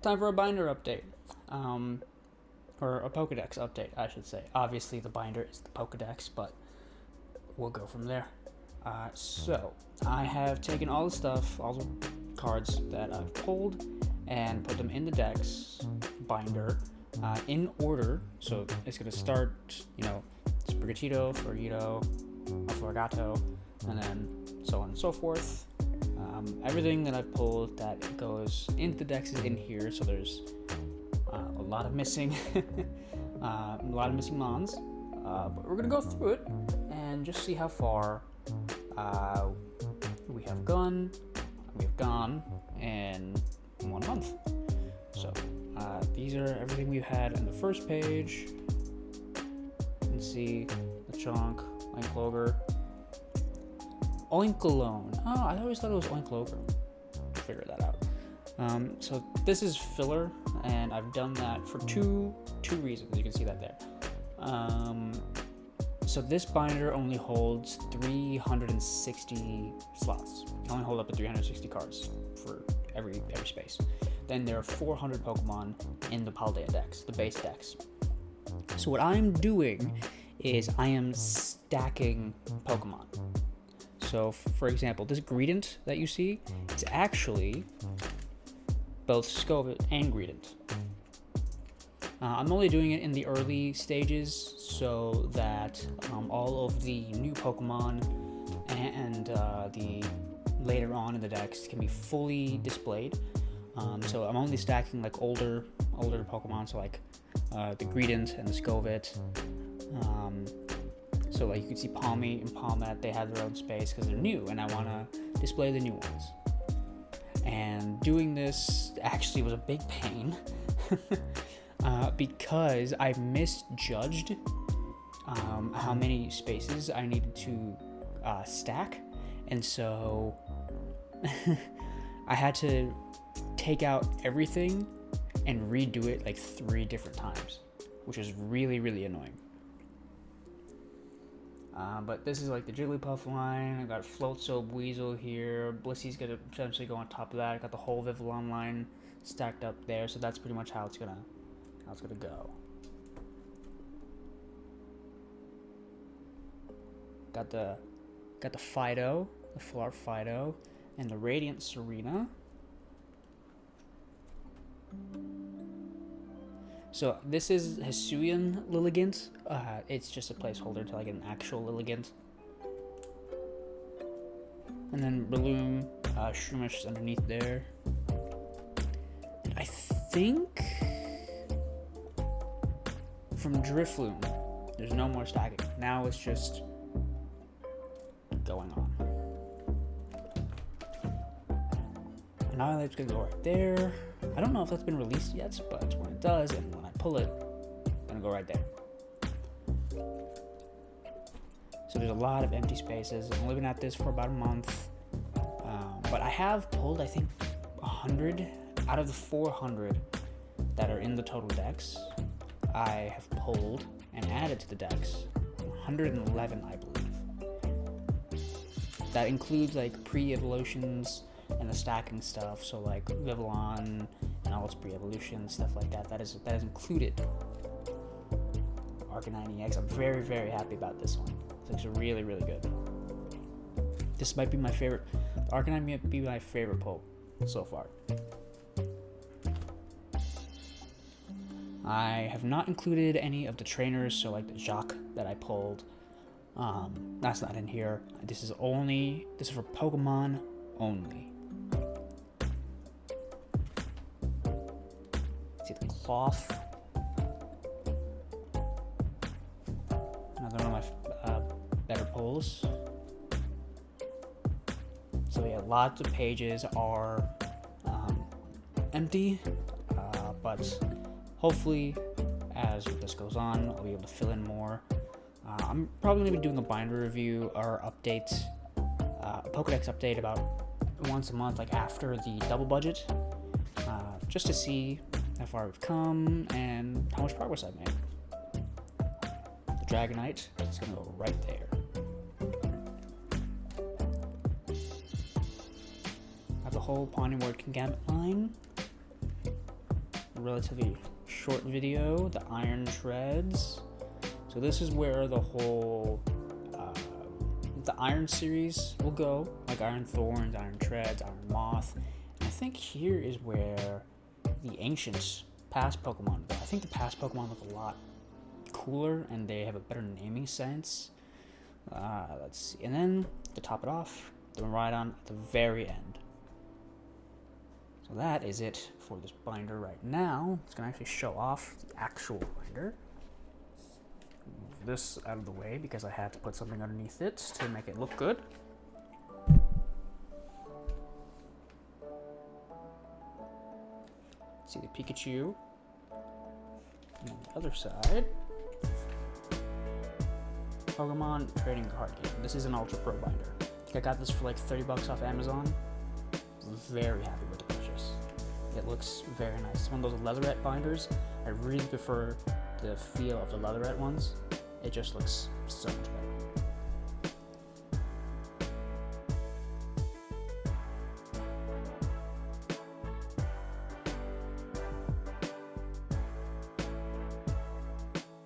time for a binder update. Or a Pokedex update, I should say. Obviously, the binder is the Pokedex, but we'll go from there. So, I have taken all the stuff, all the cards that I've pulled, and put them in the Dex binder in order. So, it's going to start, Sprigatito, Florito, Floragato, and then so on and so forth. Everything that I've pulled that goes into the Dex is in here, so there's a lot of missing mons, but we're gonna go through it and just see how far we have gone in 1 month. So these are everything we've had in the first page. You can see the Chonk, Oinkloger, Oinkalone. Oh, I always thought it was Oinkloger. Figure that out. So this is filler, and I've done that for two reasons. You can see that there. So this binder only holds 360 slots. You can only hold up to 360 cards for every space. Then there are 400 Pokemon in the Paldea Dex, the base Dex. So what I'm doing is I am stacking Pokemon. So for example, this Greedent that you see, it's actually both Scovet and Greedent. I'm only doing it in the early stages so that all of the new Pokemon and the later on in the Dex can be fully displayed. So I'm only stacking like older Pokemon, so like the Greedent and the Scovet. So like you can see Palmy and Palmet, they have their own space because they're new, and I want to display the new ones. And doing this actually was a big pain because I misjudged how many spaces I needed to stack, and so I had to take out everything and redo it like 3 different times, which is really, really annoying. But this is like the Jigglypuff line. I got Floatzel, Weasel here. Blissy's gonna potentially go on top of that. I got the whole Vivillon line stacked up there, so that's pretty much how it's gonna go. Got the Fido, the Flar Fido, and the Radiant Serena. So this is Hisuian Lilligant. It's just a placeholder until I get an actual Lilligant. And then Breloom, Shroomish is underneath there. And I think from Drifloon, there's no more stacking. Now it's just going on. Annihilate's gonna go right there. I don't know if that's been released yet, but when it does, and when I pull it, it's gonna go right there. So there's a lot of empty spaces. I'm living at this for about a month, but I have pulled, I think, 100 out of the 400 that are in the total Dex. I have pulled and added to the Dex 111, I believe. That includes like pre-evolutions and the stacking stuff, so like Vivillon and all its pre-evolution stuff like that. That is included. Arcanine EX. I'm very, very happy about this one. This looks really, really good. This might be my favorite. Arcanine might be my favorite pull so far. I have not included any of the trainers, so like the Jacques that I pulled. That's not in here. This is for Pokemon only. See the Cloth. Another one of my better pulls. So yeah, lots of pages are empty, but hopefully as this goes on, I'll be able to fill in more. I'm probably going to be doing a binder review or update, a Pokedex update about once a month, like after the double budget, just to see how far we've come and how much progress I've made. The Dragonite is going to go right there. Got the whole Ponyward Kingambit line. relatively short video, the Iron Treads. So this is where the whole the Iron series will go, like Iron Thorns, Iron Treads, Iron Moth. And I think here is where the ancients past Pokemon. I think the past Pokemon look a lot cooler and they have a better naming sense. Let's see. And then to top it off, the Rhydon at the very end. So that is it for this binder right now. It's going to actually show off the actual binder. Move this out of the way because I had to put something underneath it to make it look good. See the Pikachu. And on the other side, Pokemon Trading Card Game. This is an Ultra Pro binder. I got this for like 30 bucks off Amazon. Very happy with the purchase. It looks very nice. It's one of those leatherette binders. I really prefer the feel of the leatherette ones. It just looks so much better.